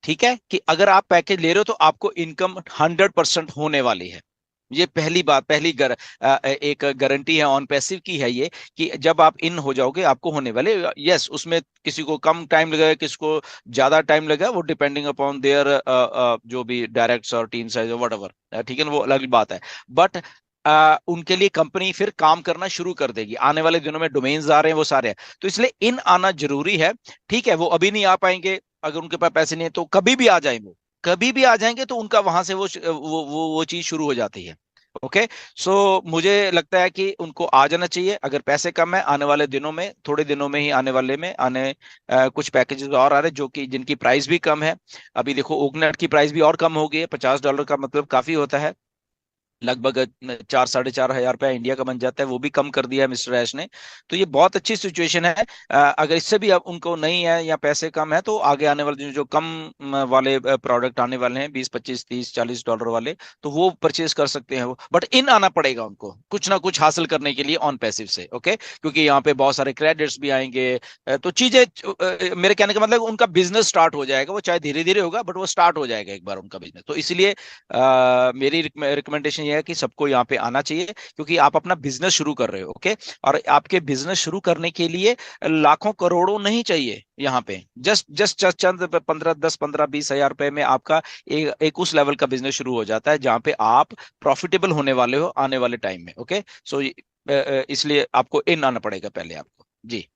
ठीक है, कि अगर आप पैकेज ले रहे हो तो आपको इनकम 100% होने वाली है। ये पहली बात, एक गारंटी है ऑन पैसिव की है ये, कि जब आप इन हो जाओगे आपको होने वाले। यस, उसमें किसी को कम टाइम लगेगा, किसी को ज्यादा टाइम लगेगा, वो डिपेंडिंग अपॉन देयर जो भी डायरेक्ट्स और टीम साइज और वट, ठीक है ना, वो अलग बात है। बट उनके लिए कंपनी फिर काम करना शुरू कर देगी आने वाले दिनों में, डोमेन्स आ रहे हैं वो सारे हैं, तो इसलिए इन आना जरूरी है। ठीक है, वो अभी नहीं आ पाएंगे, अगर उनके पास पैसे नहीं है तो कभी भी आ जाएंगे, वो कभी भी आ जाएंगे, तो उनका वहां से वो चीज शुरू हो जाती है। ओके। सो मुझे लगता है कि उनको आ जाना चाहिए, अगर पैसे कम है आने वाले दिनों में, थोड़े दिनों में ही आने वाले में आने कुछ पैकेजेस और आ रहे हैं जो कि जिनकी प्राइस भी कम है। अभी देखो ओकनेट की प्राइस भी और कम हो गई है, $50 का मतलब काफी होता है, लगभग 4-4.5 हजार रुपया इंडिया का बन जाता है, वो भी कम कर दिया है मिस्टर ऐश ने। तो ये बहुत अच्छी सिचुएशन है। अगर इससे भी अब उनको नहीं है या पैसे कम है, तो आगे आने वाले जो कम वाले प्रोडक्ट आने वाले हैं, 20, 25, 30, $40 वाले, तो वो परचेज कर सकते हैं वो। बट इन आना पड़ेगा उनको कुछ ना कुछ हासिल करने के लिए ऑन पैसिव से। ओके, क्योंकि यहाँ पे बहुत सारे क्रेडिट्स भी आएंगे। तो चीजें मेरे कहने का मतलब उनका बिजनेस स्टार्ट हो जाएगा, वो चाहे धीरे धीरे होगा, बट वो स्टार्ट हो जाएगा एक बार उनका बिजनेस। तो इसलिए मेरी रिकमेंडेशन ये है कि सबको यहाँ पे आना चाहिए, क्योंकि आप अपना बिजनेस शुरू कर रहे हो। ओके, और आपके बिजनेस शुरू करने के लिए लाखों करोड़ों नहीं चाहिए यहाँ पे, जस्ट जस्ट चंद 15, 10, 15, 20 हजार रुपए में आपका एक उस लेवल का बिजनेस शुरू हो जाता है जहाँ पे आप प्रॉफिटेबल होने वाले हो आने वाले टाइम में। ओके, सो इसलिए आपको इन आना पड़ेगा पहले आपको। जी।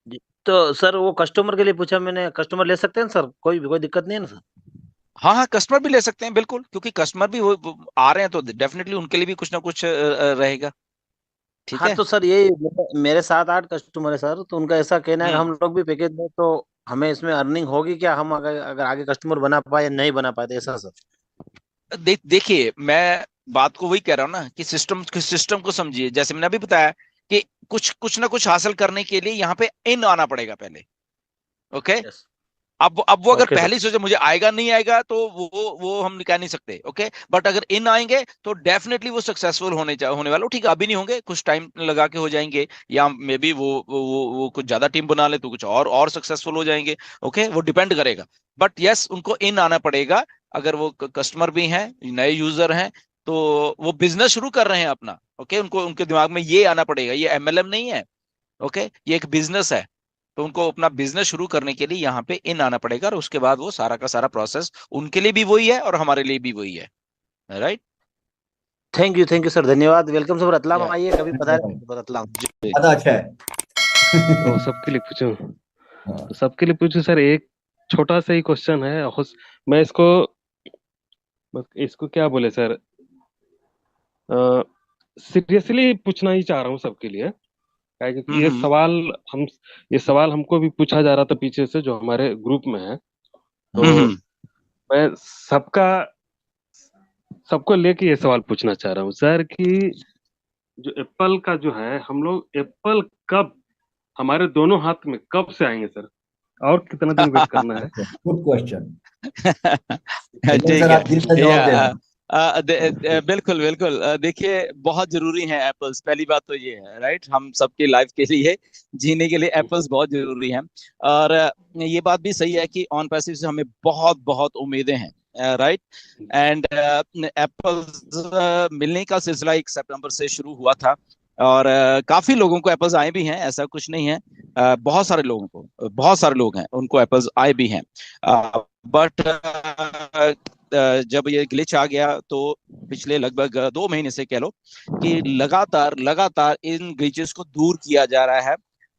जी। तो सर वो कस्टमर के लिए पूछा मैंने, कस्टमर ले सकते हैं ना सर, कोई दिक्कत नहीं है ना सर? हाँ हाँ, कस्टमर भी ले सकते हैं बिल्कुल, क्योंकि कस्टमर भी वो आ रहे हैं तो डेफिनेटली उनके लिए भी कुछ ना कुछ रहेगा। ठीक हाँ है। तो सर ये मेरे 7-8 कस्टमर है सर, तो उनका ऐसा कहना है कि हम्म। हम लोग भी पैकेज दें तो हमें इसमें अर्निंग होगी क्या, हम अगर आगे कस्टमर बना पाए या नहीं बना पाए, तो ऐसा सर। देखिए, मैं बात को वही कह रहा हूँ ना, कि सिस्टम को समझिए, जैसे मैंने अभी बताया कि कुछ कुछ ना कुछ हासिल करने के लिए यहाँ पे इन आना पड़ेगा पहले। ओके। यस। अब वो अगर ओके सर। पहले ही सोचे मुझे आएगा नहीं आएगा, तो वो हम कह नहीं सकते। ओके, बट अगर इन आएंगे तो डेफिनेटली वो सक्सेसफुल होने वाला। ठीक है, अभी नहीं होंगे, कुछ टाइम लगा के हो जाएंगे, या मे बी वो कुछ ज्यादा टीम बना ले तो कुछ और सक्सेसफुल हो जाएंगे। ओके, वो डिपेंड करेगा। बट यस, उनको इन आना पड़ेगा। अगर वो कस्टमर भी हैं, नए यूजर हैं, तो वो बिजनेस शुरू कर रहे हैं अपना। ओके, उनको उनके दिमाग में ये आना पड़ेगा, ये एमएलएम नहीं है। ओके, ये एक बिजनेस है, तो उनको अपना बिजनेस शुरू करने के लिए यहाँ पे इन आना पड़ेगा, और उसके बाद वो सारा का सारा प्रोसेस उनके लिए भी वही है और हमारे लिए भी वही है। राइट। थैंक यू सर, धन्यवाद। वेलकम सर, रतलाम या आइए कभी, धन्यवाद। पधारे रतलाम। जी। ज्यादा अच्छा है। तो सबके लिए पूछूं? हाँ। तो सबके लिए पूछूं सर, एक छोटा सा ही क्वेश्चन है। मैं इसको इसको क्या बोले सर, सीरियसली पूछना ही चाह रहा हूँ सबके लिए। क्या है कि हम्म। हम ये सवाल हमको भी पूछा जा रहा था पीछे से, जो हमारे ग्रुप में है। तो हम्म। मैं सबको लेके ये सवाल पूछना चाह रहा हूँ सर, कि जो एप्पल का जो है, हम लोग एप्पल कब हमारे दोनों हाथ में कब से आएंगे सर? और कितना दिन वेट करना है? Good question. चलिए ठीक सर, है। आप दिल से या जवाब देना। बिल्कुल बिल्कुल। देखिए, बहुत जरूरी है एप्पल्स, पहली बात तो ये है, राइट, हम सबकी लाइफ के लिए, जीने के लिए एप्पल्स बहुत जरूरी हैं। और ये बात भी सही है कि ऑन पैसिव से हमें बहुत बहुत उम्मीदें हैं, राइट। एंड एप्पल्स मिलने का सिलसिला 1 सितंबर से शुरू हुआ था, और काफी लोगों को एप्पल्स आए भी हैं, ऐसा कुछ नहीं है। बहुत सारे लोगों को, बहुत सारे लोग हैं उनको एप्पल्स आए भी हैं। बट जब ये ग्लिच आ गया, तो पिछले लगभग 2 महीने से कह लो कि लगातार लगातार इन ग्लिचेस को दूर किया जा रहा है,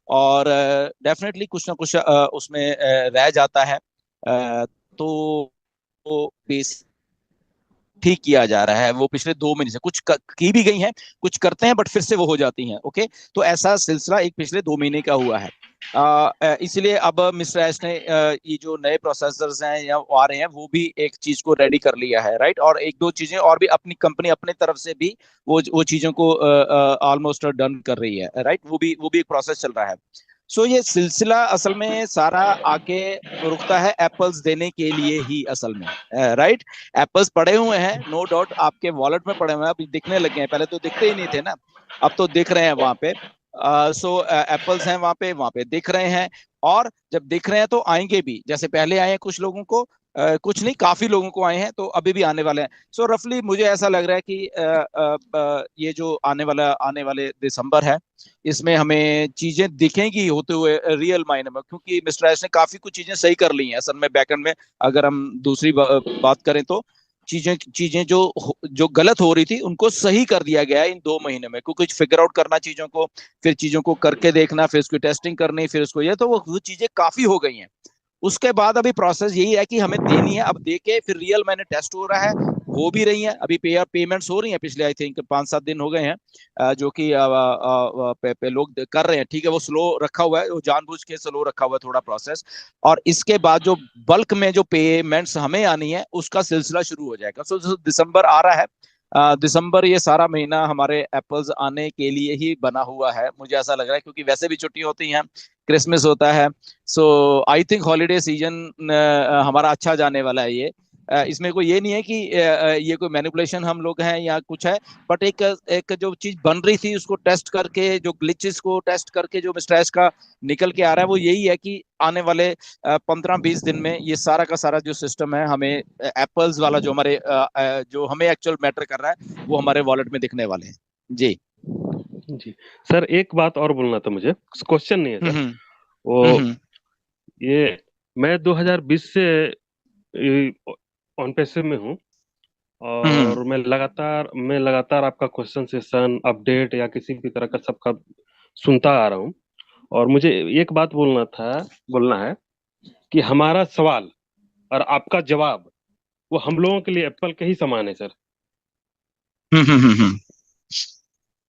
और डेफिनेटली कुछ ना कुछ उसमें रह जाता है। तो बेस ठीक किया जा रहा है, वो पिछले 2 महीने से कुछ की भी गई हैं, कुछ करते हैं बट फिर से वो हो जाती हैं। ओके, तो ऐसा सिलसिला एक पिछले 2 महीने का हुआ है। इसलिए अब मिस्टर एस ने ये जो नए प्रोसेसर्स हैं या आ रहे हैं, वो भी एक चीज को रेडी कर लिया है, राइट, और एक दो चीजें और भी अपनी कंपनी अपने तरफ से भी वो चीजों को ऑलमोस्ट डन कर रही है, राइट, वो भी एक प्रोसेस चल रहा है। सो ये सिलसिला असल में सारा आके रुकता है एप्पल्स देने के लिए ही, असल में, राइट। एप्पल्स पड़े हुए हैं, नो डाउट, आपके वॉलेट में पड़े हुए हैं, अभी दिखने लगे हैं, पहले तो दिखते ही नहीं थे ना, अब तो दिख रहे हैं वहां पे। सो एप्पल्स हैं वहां पे दिख रहे हैं, और जब दिख रहे हैं तो आएंगे भी, जैसे पहले आए हैं कुछ लोगों को, कुछ नहीं, काफी लोगों को आए हैं, तो अभी भी आने वाले हैं। सो रफली मुझे ऐसा लग रहा है कि ये जो आने वाले दिसंबर है, इसमें हमें चीजें दिखेंगी होते हुए रियल मायने में, क्योंकि मिस्टर एस ने काफी कुछ चीजें सही कर ली हैं असल में बैकएंड में। अगर हम दूसरी बात करें तो चीजें चीजें जो गलत हो रही थी उनको सही कर दिया गया है इन 2 महीने में, क्योंकि फिगर आउट करना चीजों को, फिर चीजों को करके देखना, फिर उसकी टेस्टिंग करनी, फिर उसको ये, तो वो चीजें काफी हो गई हैं। उसके बाद अभी प्रोसेस यही है कि हमें देनी है, अब देके फिर रियल मैंने टेस्ट हो रहा है, हो भी रही है, अभी पेमेंट्स हो रही हैं, पिछले आई थिंक 5-7 दिन हो गए हैं, जो कि पे लोग कर रहे हैं। ठीक है, वो स्लो रखा हुआ है, वो जानबूझ के स्लो रखा हुआ है थोड़ा प्रोसेस। और इसके बाद जो बल्क में जो पेमेंट्स हमें आनी है उसका सिलसिला शुरू हो जाएगा। सो दिसंबर आ रहा है, दिसंबर ये सारा महीना हमारे एप्पल्स आने के लिए ही बना हुआ है, मुझे ऐसा लग रहा है, क्योंकि वैसे भी छुट्टी होती हैं, क्रिसमस होता है। सो आई थिंक हॉलीडे सीजन हमारा अच्छा जाने वाला है ये। इसमें कोई ये नहीं है कि ये कोई मैनिपुलेशन हम लोग हैं या कुछ है, बट एक एक जो चीज बन रही थी उसको टेस्ट करके, जो ग्लिचेस को टेस्ट करके जो मिस्ट्रेस का निकल के आ रहा है, वो यही है कि आने वाले 15-20 दिन में ये सारा का सारा जो सिस्टम है हमें एप्पल्स वाला जो हमारे जो हमें एक्चुअल मैटर कर रहा है वो हमारे वॉलेट में दिखने वाले हैं। जी जी सर, एक बात और बोलना था मुझे, क्वेश्चन नहीं है सर। वो ये मैं 2020 से ऑन पैसिव में हूँ, और मैं लगातार आपका क्वेश्चन सेशन अपडेट या किसी भी तरह का सबका सुनता आ रहा हूँ। और मुझे एक बात बोलना है कि हमारा सवाल और आपका जवाब वो हम लोगों के लिए एप्पल के ही समान है सर।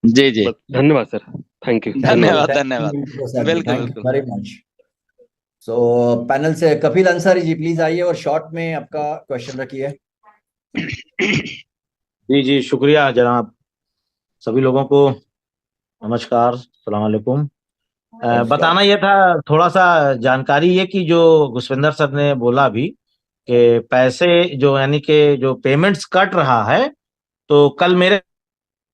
जी जी, धन्यवाद सर, थैंक यू। धन्यवाद धन्यवाद, बिल्कुल थैंक यू बिल्कुल। Very much. सो पैनल से कपिल अंसारी जी प्लीज आइए और शॉर्ट में आपका क्वेश्चन रखिए। जी जी, शुक्रिया जनाब। सभी लोगों को नमस्कार, सलाम वालेकुम। बताना यह था, थोड़ा सा जानकारी ये कि जो घुसविंदर सर ने बोला अभी कि पैसे जो यानी कि जो पेमेंट्स कट रहा है, तो कल मेरे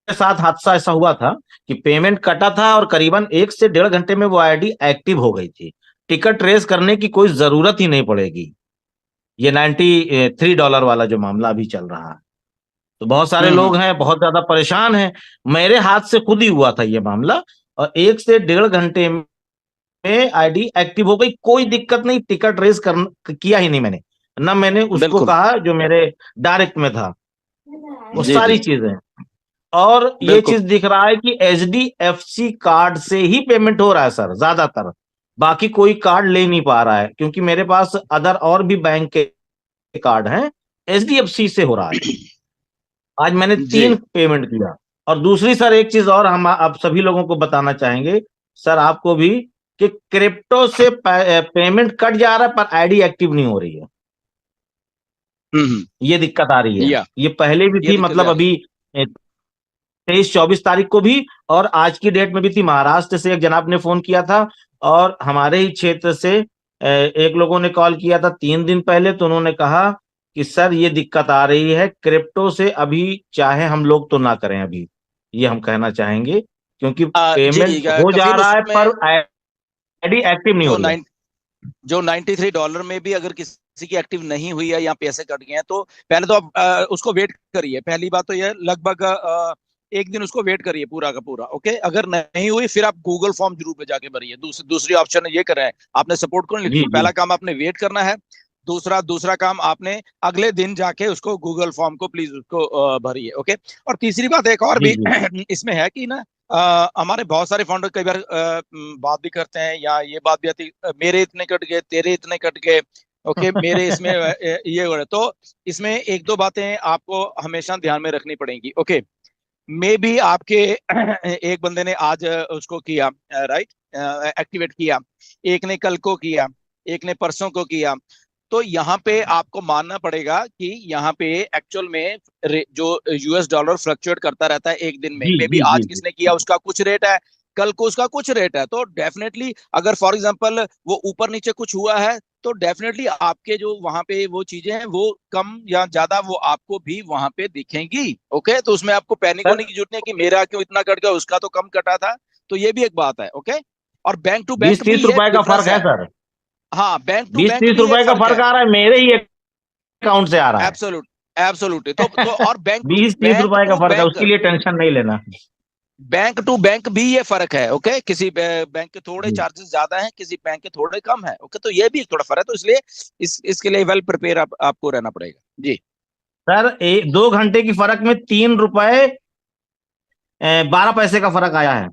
साथ हादसा ऐसा हुआ था कि पेमेंट कटा था और करीबन 1 से 1.5 घंटे में वो आईडी एक्टिव हो गई थी। टिकट रेस करने की कोई जरूरत ही नहीं पड़ेगी। ये $93 वाला जो मामला अभी चल रहा है, तो बहुत सारे लोग हैं बहुत ज्यादा परेशान हैं। मेरे हाथ से खुद ही हुआ था ये मामला, और 1 से 1.5 घंटे में आईडी एक्टिव हो गई, कोई दिक्कत नहीं। टिकट रेस किया ही नहीं मैंने, ना मैंने उसको कहा जो मेरे डायरेक्ट में था, वो सारी चीजें। और ये चीज दिख रहा है कि HDFC कार्ड से ही पेमेंट हो रहा है सर ज्यादातर, बाकी कोई कार्ड ले नहीं पा रहा है, क्योंकि मेरे पास अदर और भी बैंक के कार्ड हैं, HDFC से हो रहा है। आज मैंने 3 पेमेंट किया। और दूसरी सर एक चीज और हम आप सभी लोगों को बताना चाहेंगे, सर आपको भी, कि क्रिप्टो से पेमेंट कट जा रहा है पर आईडी एक्टिव नहीं हो रही है। ये दिक्कत आ रही है। ये पहले भी थी, मतलब अभी 23-24 तारीख को भी, और आज की डेट में भी थी। महाराष्ट्र से एक जनाब ने फोन किया था, और हमारे ही क्षेत्र से एक लोगों ने कॉल किया था 3 दिन पहले, तो उन्होंने कहा कि सर ये दिक्कत आ रही है क्रिप्टो से, अभी चाहे हम लोग तो ना करें अभी, ये हम कहना चाहेंगे, क्योंकि पेमेंट हो जा रहा है पर आईडी एक्टिव नहीं हो रही है। जो $93 में भी अगर किसी की एक्टिव नहीं हुई है या पैसे कट गए हैं, तो पहले तो आप उसको वेट करिए। पहली बात तो यह लगभग 1 दिन उसको वेट करिए पूरा का पूरा। ओके, अगर नहीं हुई फिर आप गूगल फॉर्म जरूर पे जाके भरिए। दूसरी ऑप्शन ये कर रहे हैं, आपने सपोर्ट को नहीं लिखा। पहला काम आपने वेट करना है, दूसरा काम आपने अगले दिन जाके उसको गूगल फॉर्म को प्लीज उसको भरिए। ओके, और तीसरी बात एक और भी इसमें है कि ना, हमारे बहुत सारे फाउंडर कई बार बात भी करते हैं, या ये बात भी आती, मेरे इतने कट गए, तेरे इतने कट गए, ओके मेरे इसमें ये हो रहा है। तो इसमें 1-2 बातें आपको हमेशा ध्यान में रखनी पड़ेंगी। ओके, मे भी आपके एक बंदे ने आज उसको किया, राइट, एक्टिवेट किया, एक ने कल को किया, एक ने परसों को किया। तो यहाँ पे आपको मानना पड़ेगा कि यहाँ पे एक्चुअल में जो $US फ्लक्चुएट करता रहता है एक दिन में। मे बी आज किसने किया उसका कुछ रेट है, कल को उसका कुछ रेट है। तो डेफिनेटली अगर फॉर एग्जांपल वो ऊपर नीचे कुछ हुआ है, तो डेफिनेटली आपके जो वहां पे वो चीजें हैं वो कम या ज्यादा वो आपको भी वहां पे दिखेंगी। ओके, तो उसमें आपको पैनिक होने की जरूरत नहीं है कि मेरा क्यों इतना कट गया, उसका तो कम कटा था। तो ये भी एक बात है। ओके, और बैंक टू बैंक 20-30 रुपए का फर्क है सर। हाँ, बैंक टू बैंक 20-30 रुपए का फर्क आ रहा है। मेरे ही एक अकाउंट से आ रहा है। Absolute absolutely. तो और बैंक 20-30 रुपए का फर्क है, उसके लिए टेंशन नहीं लेना। बैंक टू बैंक भी ये फर्क है। ओके, किसी बैंक के थोड़े जी। चार्जेस ज्यादा हैं, किसी बैंक के थोड़े कम है। ओके, तो ये भी एक थोड़ा फर्क है, तो इसलिए इसके लिए वेल प्रिपेयर आपको रहना पड़ेगा जी। सर 2 घंटे की फर्क में 3 रुपए 12 पैसे का फर्क आया है।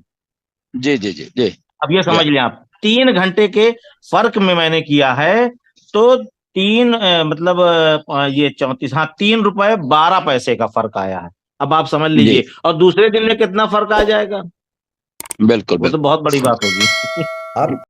जी जी जी जी। अब ये समझ लें आप, 3 घंटे के फर्क में मैंने किया है, तो 3 मतलब ये 34, हाँ 3 रुपए 12 पैसे का फर्क आया है। अब आप समझ लीजिए, और दूसरे दिन में कितना फर्क आ जाएगा, बिल्कुल वो तो बिल्कुल। बहुत बड़ी बात होगी। आप